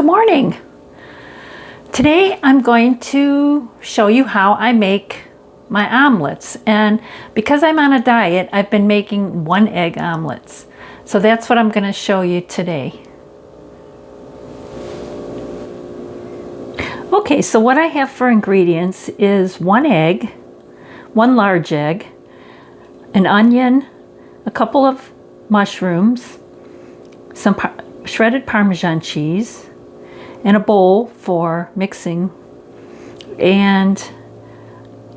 Good morning. Today I'm going to show you how I make my omelets, and because I'm on a diet, I've been making 1-egg omelets. So that's what I'm going to show you today. Okay, so what I have for ingredients is 1 egg, 1 large egg, an onion, a couple of mushrooms, some shredded Parmesan cheese, and a bowl for mixing. And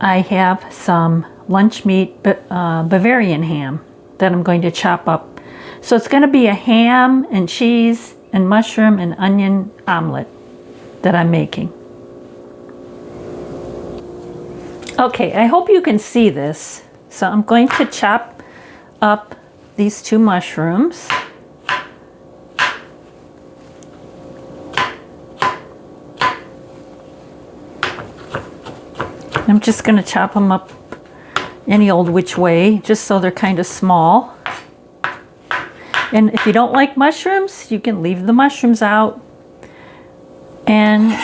I have some lunch meat, Bavarian ham, that I'm going to chop up. So it's going to be a ham and cheese and mushroom and onion omelet that I'm making. Okay, I hope you can see this. So I'm going to chop up these 2 mushrooms. I'm just going to chop them up any old which way, just so they're kind of small. And if you don't like mushrooms, you can leave the mushrooms out. And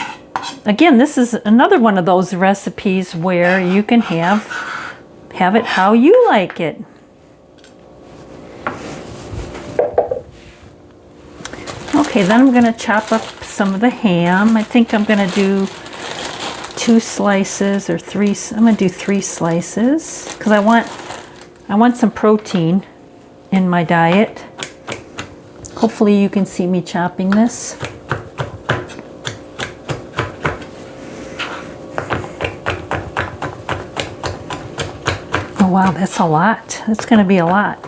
again, this is another one of those recipes where you can have it how you like it. Okay, then I'm going to chop up some of the ham. I think I'm going to do 2 slices or 3. I'm going to do 3 slices because I want some protein in my diet. Hopefully you can see me chopping this. Oh wow, that's a lot. That's going to be a lot.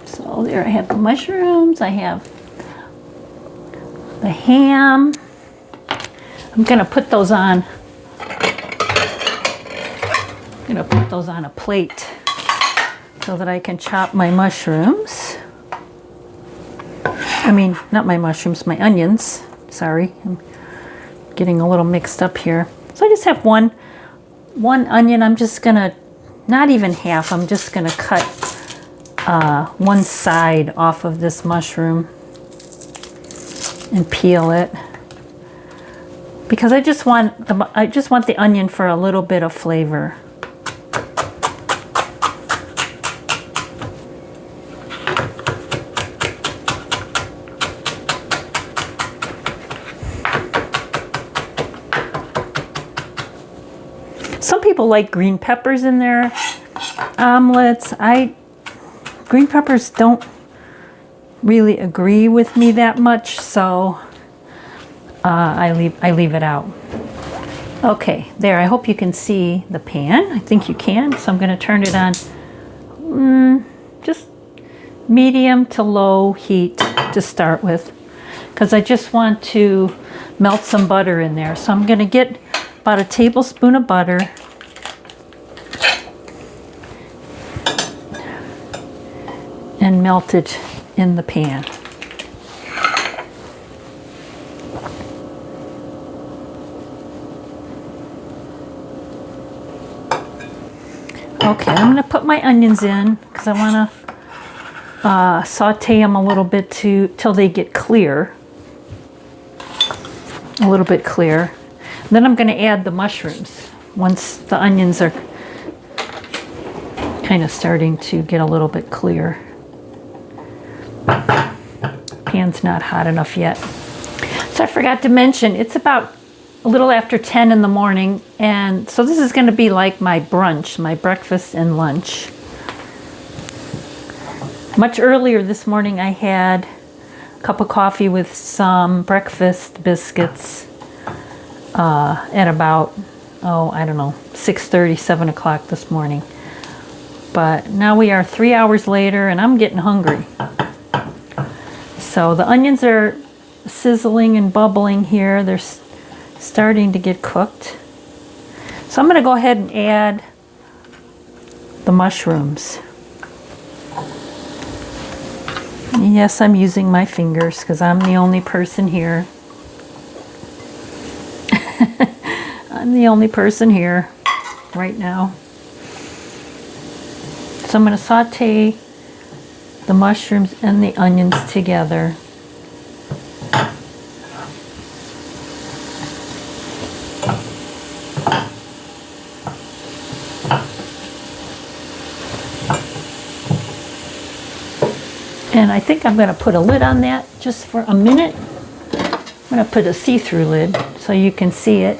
So there I have the mushrooms, I have the ham. I'm going to put those on. I'm going to put those on a plate so that I can chop my mushrooms. I mean, not my mushrooms, my onions. Sorry, I'm getting a little mixed up here. So I just have one onion. I'm just going to, not even half, I'm just going to cut one side off of this mushroom and peel it, because I just want the onion for a little bit of flavor. Some people like green peppers in their omelets. Green peppers don't really agree with me that much, so I leave it out. Okay, there. I hope you can see the pan. I think you can. So I'm going to turn it on just medium to low heat to start with, because I just want to melt some butter in there. So I'm going to get about a tablespoon of butter. And melt it in the pan. Okay, I'm going to put my onions in because I want to saute them a little bit till they get clear. A little bit clear. And then I'm going to add the mushrooms once the onions are kind of starting to get a little bit clear. Pan's not hot enough yet. So I forgot to mention, it's about a little after 10 in the morning, and so this is going to be like my brunch, my breakfast and lunch. Much earlier this morning I had a cup of coffee with some breakfast biscuits at about, I don't know, 6:30, 7 o'clock this morning. But now we are 3 hours later and I'm getting hungry. So the onions are sizzling and bubbling here. They're starting to get cooked. So I'm going to go ahead and add the mushrooms. Yes, I'm using my fingers because I'm the only person here. I'm the only person here. right now. So I'm going to saute the mushrooms and the onions together. And I think I'm going to put a lid on that just for a minute. I'm going to put a see-through lid so you can see it.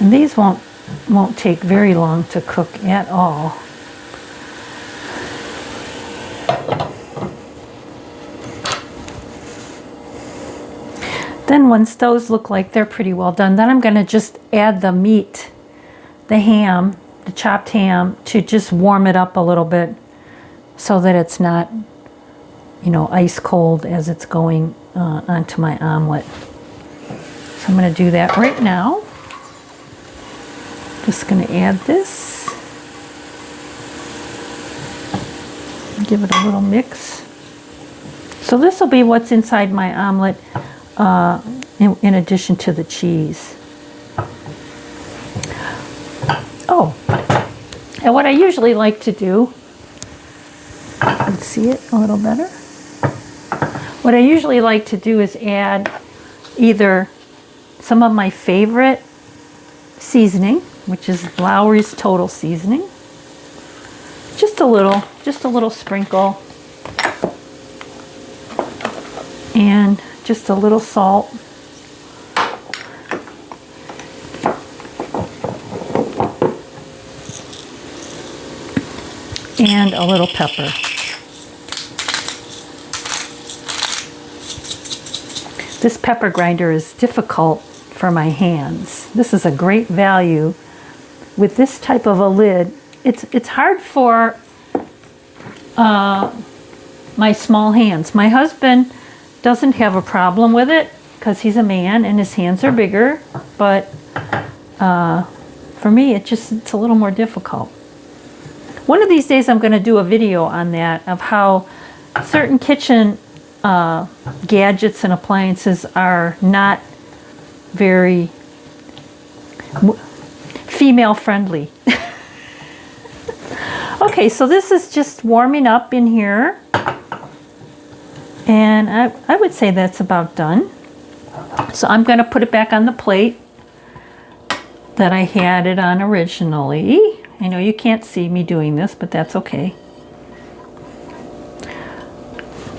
And these won't take very long to cook at all. Then once those look like they're pretty well done, then I'm going to just add the meat, the ham, the chopped ham, to just warm it up a little bit so that it's not, you know, ice cold as it's going onto my omelet. So I'm going to do that right now. Just going to add this. Give it a little mix. So this will be what's inside my omelet in addition to the cheese. Oh, and what I usually like to do, let's see it a little better. What I usually like to do is add either some of my favorite seasoning, which is Lawry's Total Seasoning. Just a little sprinkle. And just a little salt. And a little pepper. This pepper grinder is difficult for my hands. This is a great value. With this type of a lid, it's hard for my small hands. My husband doesn't have a problem with it because he's a man and his hands are bigger, but for me it's a little more difficult. One of these days I'm going to do a video on that, of how certain kitchen gadgets and appliances are not very female friendly. Okay, so this is just warming up in here. And I would say that's about done. So I'm going to put it back on the plate that I had it on originally. I know you can't see me doing this, but that's okay.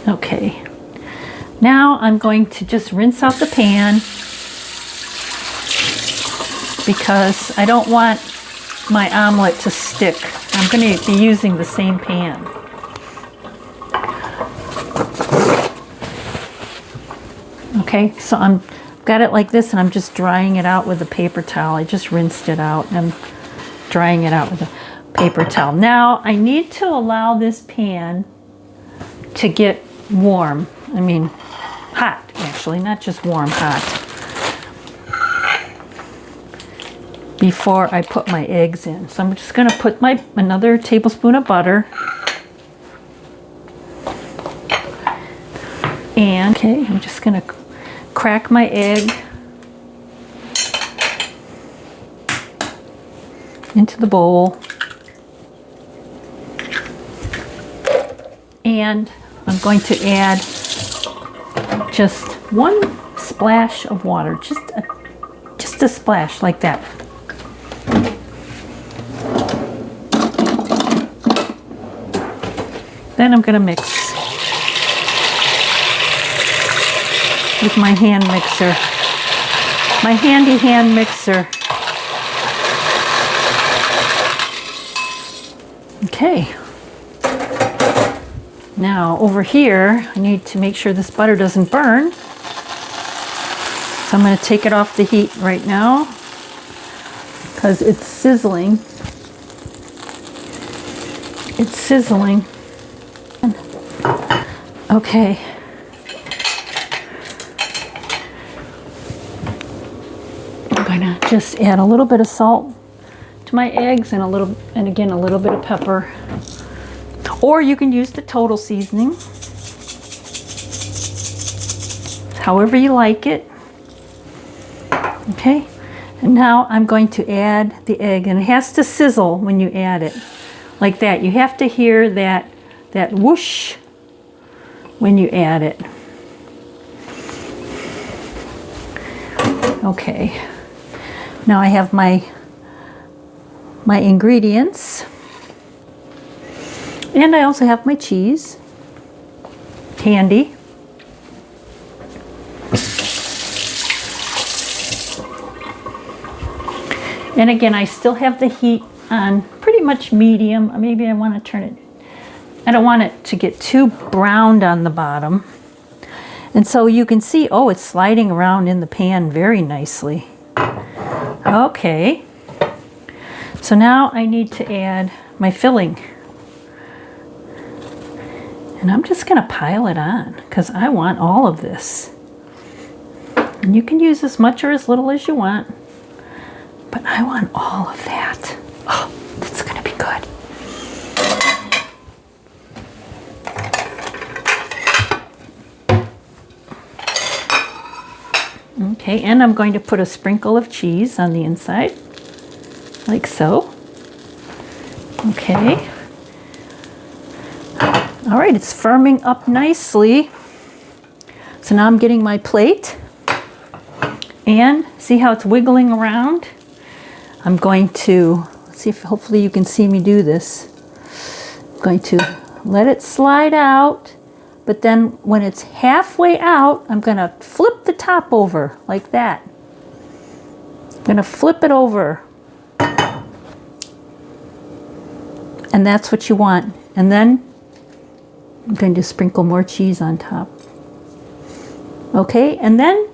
Okay. Now I'm going to just rinse out the pan because I don't want my omelet to stick. I'm going to be using the same pan. Okay, so I've got it like this and I'm just drying it out with a paper towel. I just rinsed it out and I'm drying it out with a paper towel. Now I need to allow this pan to get warm. I mean, hot actually, not just warm, hot. Before I put my eggs in. So I'm just going to put another tablespoon of butter. And okay, I'm just going to crack my egg into the bowl. And I'm going to add just one splash of water, just a splash like that. Then I'm going to mix with my hand mixer, my handy hand mixer. Okay. Now over here, I need to make sure this butter doesn't burn. So I'm going to take it off the heat right now because it's sizzling. It's sizzling. Okay. just add a little bit of salt to my eggs and again a little bit of pepper. Or you can use the total seasoning, however you like it. Okay, and now I'm going to add the egg, and it has to sizzle when you add it, like that. You have to hear that whoosh when you add it. Okay, now I have my ingredients, and I also have my cheese handy. And again, I still have the heat on pretty much medium. Maybe I want to turn it, I don't want it to get too browned on the bottom. And so you can see, oh, it's sliding around in the pan very nicely. Okay. So now I need to add my filling. And I'm just going to pile it on because I want all of this. And you can use as much or as little as you want. But I want all of that. Oh, that's going to be good. Okay, and I'm going to put a sprinkle of cheese on the inside, like so. Okay. All right, it's firming up nicely. So now I'm getting my plate. And see how it's wiggling around? I'm going to, let's see if hopefully you can see me do this. I'm going to let it slide out, but then when it's halfway out, I'm going to flip the top over like that. I'm going to flip it over. And that's what you want. And then I'm going to sprinkle more cheese on top. Okay, and then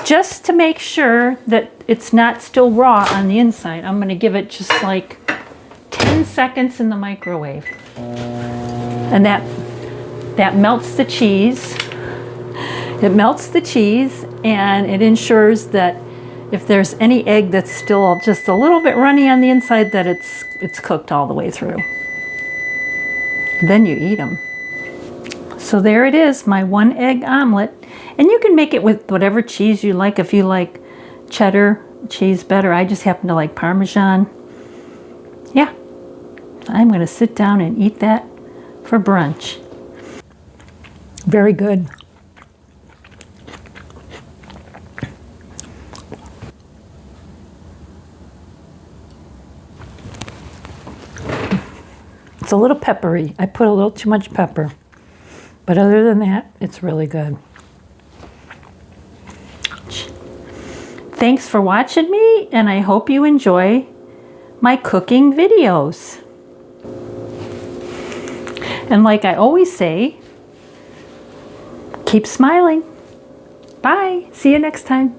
just to make sure that it's not still raw on the inside, I'm going to give it just like 10 seconds in the microwave. And that melts the cheese. It melts the cheese, and it ensures that if there's any egg that's still just a little bit runny on the inside, that it's cooked all the way through. Then you eat them. So there it is, my 1 egg omelet. And you can make it with whatever cheese you like. If you like cheddar cheese better, I just happen to like Parmesan. Yeah, I'm going to sit down and eat that for brunch. Very good. It's a little peppery. I put a little too much pepper. But other than that, it's really good. Thanks for watching me, and I hope you enjoy my cooking videos. And like I always say, keep smiling. Bye. See you next time.